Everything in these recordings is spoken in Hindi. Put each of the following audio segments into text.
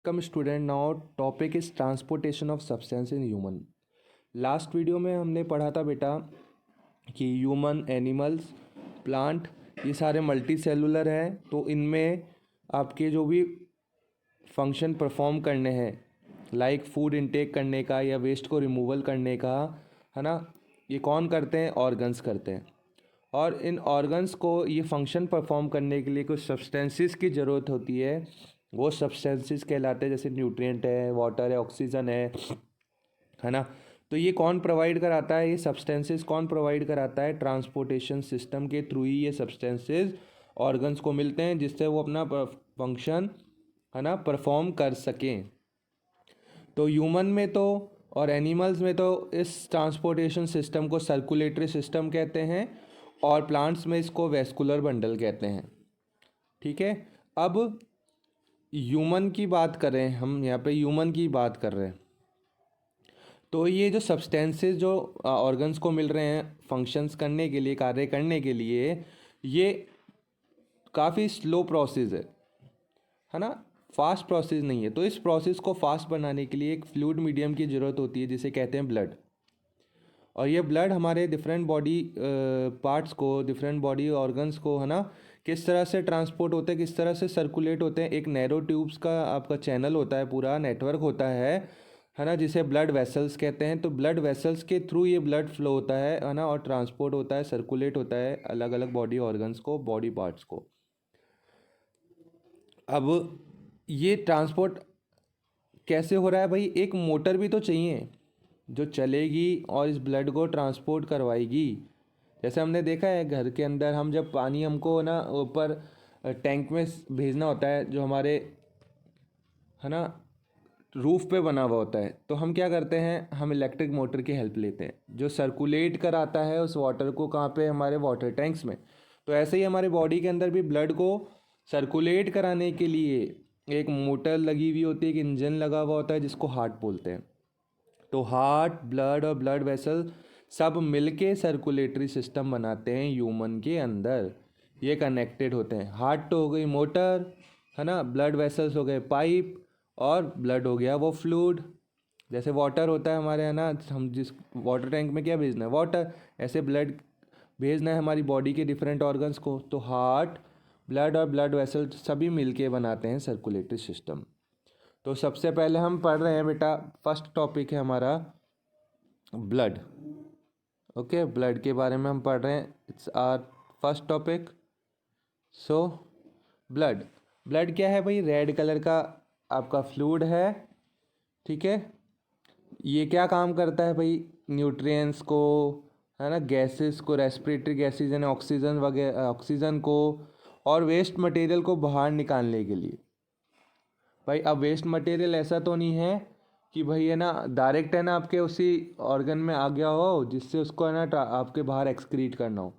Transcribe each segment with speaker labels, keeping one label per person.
Speaker 1: Come student now topic is transportation of substance in human. Last video में हमने पढ़ा था बेटा कि ह्यूमन, एनिमल्स, प्लांट ये सारे मल्टी सेलुलर हैं, तो इनमें आपके जो भी फंक्शन परफॉर्म करने हैं लाइक फूड इनटेक करने का या वेस्ट को रिमूवल करने का, है ना, ये कौन करते हैं? ऑर्गन्स करते हैं। और इन ऑर्गन्स को ये फंक्शन परफॉर्म करने के लिए कुछ सब्सटेंसेस की ज़रूरत होती है। वो सब्सटेंसेस कहलाते हैं, जैसे न्यूट्रिएंट है, वाटर है, ऑक्सीजन है ना। तो ये कौन प्रोवाइड कराता है? ये सब्सटेंसेस कौन प्रोवाइड कराता है? ट्रांसपोर्टेशन सिस्टम के थ्रू ही ये सब्सटेंसेस ऑर्गन्स को मिलते हैं, जिससे वो अपना फंक्शन, है ना, परफॉर्म कर सकें। तो ह्यूमन में तो और एनिमल्स में तो इस ट्रांसपोर्टेशन सिस्टम को सर्कुलेटरी सिस्टम कहते हैं, और प्लांट्स में इसको वेस्कुलर बंडल कहते हैं। ठीक है। अब ह्यूमन की बात करें, हम यहाँ पे ह्यूमन की बात कर रहे हैं, तो ये जो सब्सटेंसेस जो ऑर्गन्स को मिल रहे हैं फंक्शंस करने के लिए, कार्य करने के लिए, ये काफ़ी स्लो प्रोसेस है ना, फास्ट प्रोसेस नहीं है। तो इस प्रोसेस को फास्ट बनाने के लिए एक फ्लूइड मीडियम की ज़रूरत होती है, जिसे कहते हैं ब्लड। और ये ब्लड हमारे डिफरेंट बॉडी पार्ट्स को, डिफरेंट बॉडी ऑर्गन्स को, है ना, किस तरह से ट्रांसपोर्ट होते हैं, किस तरह से सर्कुलेट होते हैं। एक नैरो ट्यूब्स का आपका चैनल होता है, पूरा नेटवर्क होता है ना, जिसे ब्लड वेसल्स कहते हैं। तो ब्लड वेसल्स के थ्रू ये ब्लड फ्लो होता है ना, और ट्रांसपोर्ट होता है, सर्कुलेट होता है अलग अलग बॉडी ऑर्गन्स को, बॉडी पार्ट्स को। अब ये ट्रांसपोर्ट कैसे हो रहा है भाई? एक मोटर भी तो चाहिए जो चलेगी और इस ब्लड को ट्रांसपोर्ट करवाएगी। जैसे हमने देखा है घर के अंदर, हम जब पानी हमको ना ऊपर टैंक में भेजना होता है, जो हमारे, है ना, रूफ पे बना हुआ होता है, तो हम क्या करते हैं? हम इलेक्ट्रिक मोटर की हेल्प लेते हैं, जो सर्कुलेट कराता है उस वाटर को, कहाँ पे? हमारे वाटर टैंक्स में। तो ऐसे ही हमारे बॉडी के अंदर भी ब्लड को सर्कुलेट कराने के लिए एक मोटर लगी हुई होती है, एक इंजन लगा हुआ होता है, जिसको हार्ट बोलते हैं। तो हार्ट, ब्लड और ब्लड वेसल सब मिलके सर्कुलेटरी सिस्टम बनाते हैं ह्यूमन के अंदर। ये कनेक्टेड होते हैं। हार्ट तो हो गई मोटर, है ना, ब्लड वेसल्स हो गए पाइप, और ब्लड हो गया वो फ्लूइड। जैसे वाटर होता है हमारे, है ना, हम जिस वाटर टैंक में क्या भेजना है? वाटर। ऐसे ब्लड भेजना है हमारी बॉडी के डिफरेंट ऑर्गन्स को, तो हार्ट, ब्लड और ब्लड वेसल सभी मिलके बनाते हैं सर्कुलेटरी सिस्टम। तो सबसे पहले हम पढ़ रहे हैं बेटा, फर्स्ट टॉपिक है हमारा ब्लड। ओके, ब्लड के बारे में हम पढ़ रहे हैं, it's are first topic. So blood, blood क्या है भाई? रेड कलर का आपका फ्लूइड है। ठीक है। ये क्या काम करता है भाई? न्यूट्रिएंट्स को, है ना, गैसेस को, रेस्पिरेटरी गैसेज यानी ऑक्सीजन वगैरह, ऑक्सीजन को और वेस्ट मटेरियल को बाहर निकालने के लिए। भाई अब वेस्ट मटेरियल ऐसा तो नहीं है कि भाई, है ना, डायरेक्ट, है ना, आपके उसी ऑर्गन में आ गया हो, जिससे उसको, है ना, आपके बाहर एक्सक्रीट करना हो।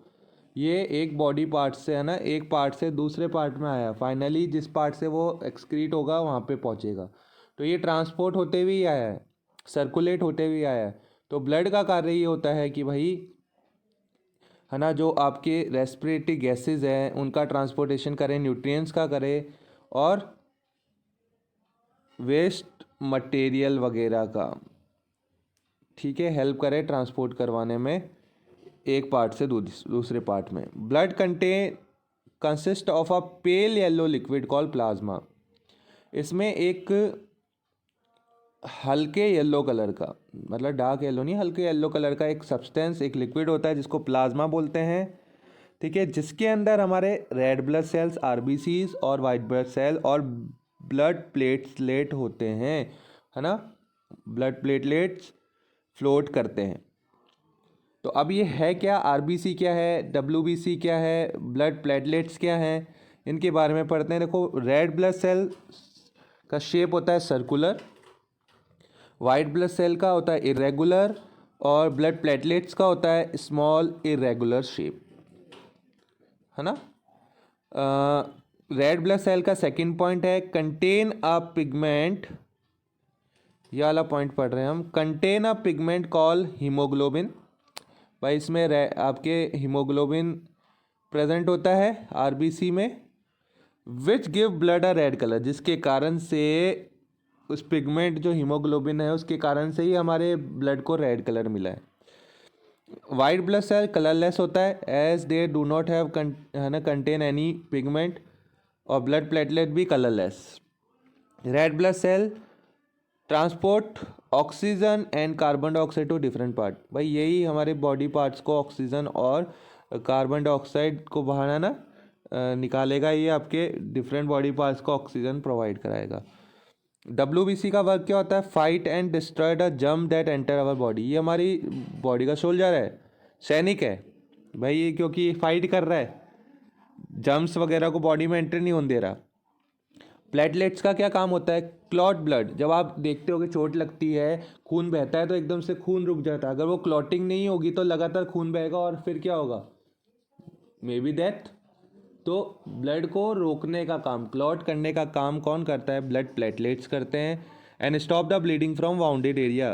Speaker 1: ये एक बॉडी पार्ट से, है ना, एक पार्ट से दूसरे पार्ट में आया, फाइनली जिस पार्ट से वो एक्सक्रीट होगा वहाँ पे पहुँचेगा। तो ये ट्रांसपोर्ट होते हुए ही आया है, सर्कुलेट होते हुए आया है। तो ब्लड का कार्य ये होता है कि भाई, है ना, जो आपके रेस्पिरेटरी गैसेज हैं उनका ट्रांसपोर्टेशन करें, न्यूट्रिएंट्स का करें, और वेस्ट मटेरियल वगैरह का, ठीक है, हेल्प करे ट्रांसपोर्ट करवाने में एक पार्ट से दूसरे पार्ट में। Blood consist of a pale yellow liquid called plasma. इसमें एक हल्के येलो कलर का, मतलब डार्क येलो नहीं, हल्के येलो कलर का एक सब्सटेंस, एक लिक्विड होता है, जिसको प्लाज्मा बोलते हैं। ठीक है। जिसके अंदर हमारे रेड ब्लड सेल्स, आरबीसीज, और वाइट ब्लड सेल और ब्लड प्लेटलेट होते हैं, है ना, ब्लड प्लेटलेट्स फ्लोट करते हैं। तो अब ये है क्या? आरबीसी क्या है, डब्ल्यूबीसी क्या है, ब्लड प्लेटलेट्स क्या है, इनके बारे में पढ़ते हैं। देखो, रेड ब्लड सेल का शेप होता है सर्कुलर, वाइट ब्लड सेल का होता है इरेगुलर, और ब्लड प्लेटलेट्स का होता है स्मॉल इरेगुलर शेप, है ना। रेड ब्लड सेल का सेकंड पॉइंट है कंटेन अ पिगमेंट। ये वाला पॉइंट पढ़ रहे हैं हम, contain a pigment call haemoglobin. भाई इसमें आपके हीमोग्लोबिन प्रेजेंट होता है आरबीसी में, which give blood a red colour, जिसके कारण से उस पिगमेंट जो हीमोग्लोबिन है उसके कारण से ही हमारे ब्लड को रेड कलर मिला है। वाइट ब्लड सेल कलरलेस होता है as they do not have है ना कंटेन एनी पिगमेंट, और ब्लड प्लेटलेट भी colourless. Red blood cell transport oxygen and carbon dioxide to different part. भाई यही हमारे बॉडी पार्ट्स को ऑक्सीजन और कार्बन डाइऑक्साइड को बाहर है ना निकालेगा, ये आपके डिफरेंट बॉडी पार्ट्स को ऑक्सीजन प्रोवाइड कराएगा। WBC का वर्क क्या होता है? Fight and destroy the germ that enter our body. ये हमारी बॉडी का सोल्जर है, सैनिक है भाई ये, क्योंकि फाइट कर रहा है, जर्म्स वगैरह को बॉडी में एंटर नहीं होने दे रहा। प्लेटलेट्स का क्या काम होता है? Clot blood. जब आप देखते हो कि चोट लगती है, खून बहता है, तो एकदम से खून रुक जाता है। अगर वो क्लॉटिंग नहीं होगी तो लगातार खून बहेगा और फिर क्या होगा? May be death. तो ब्लड को रोकने का काम, क्लॉट करने का काम कौन करता है? ब्लड प्लेटलेट्स करते हैं। And stop the bleeding from wounded area.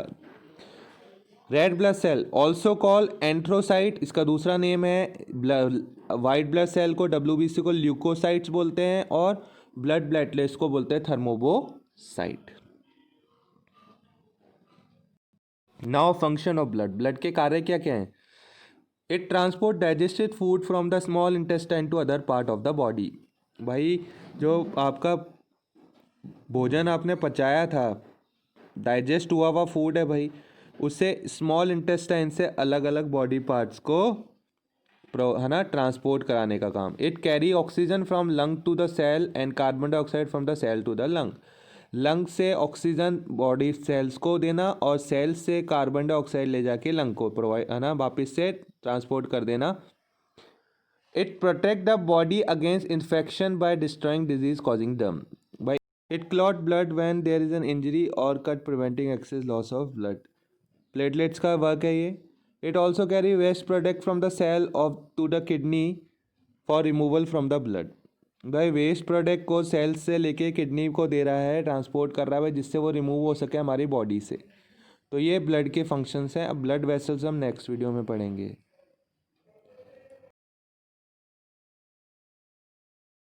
Speaker 1: Red blood cell also call erythrocyte, इसका दूसरा नेम है। वाइट ब्लड सेल को WBC को ल्यूकोसाइट्स बोलते हैं, और ब्लड प्लेटलेट्स को बोलते हैं thrombocyte. Now function of blood. Blood के कार्य क्या क्या हैं? It transport digested food from the small intestine to other part of the body. भाई जो आपका भोजन आपने पचाया था, डाइजेस्ट हुआ हुआ फूड है भाई, उसे स्मॉल इंटेस्टाइन से अलग अलग बॉडी पार्ट्स को है ना ट्रांसपोर्ट कराने का काम। It carry oxygen from lung to the cell and carbon dioxide from the cell to the lung. Lung से ऑक्सीजन बॉडी सेल्स को देना, और सेल से कार्बन डाइऑक्साइड ले जाके लंग को प्रोवाइड है ना वापस से ट्रांसपोर्ट कर देना। It protect the body against infection by destroying disease causing them. By it clot blood when there is an injury और cut preventing excess loss of blood. Platelets का वर्क है ये। It also carry waste product from the cell of to the kidney for removal from the blood. भाई वेस्ट प्रोडक्ट को सेल से लेके किडनी को दे रहा है, ट्रांसपोर्ट कर रहा है भाई, जिससे वो रिमूव हो सके हमारी बॉडी से। तो ये ब्लड के फंक्शंस हैं। अब ब्लड वेसल्स हम नेक्स्ट वीडियो में पढ़ेंगे।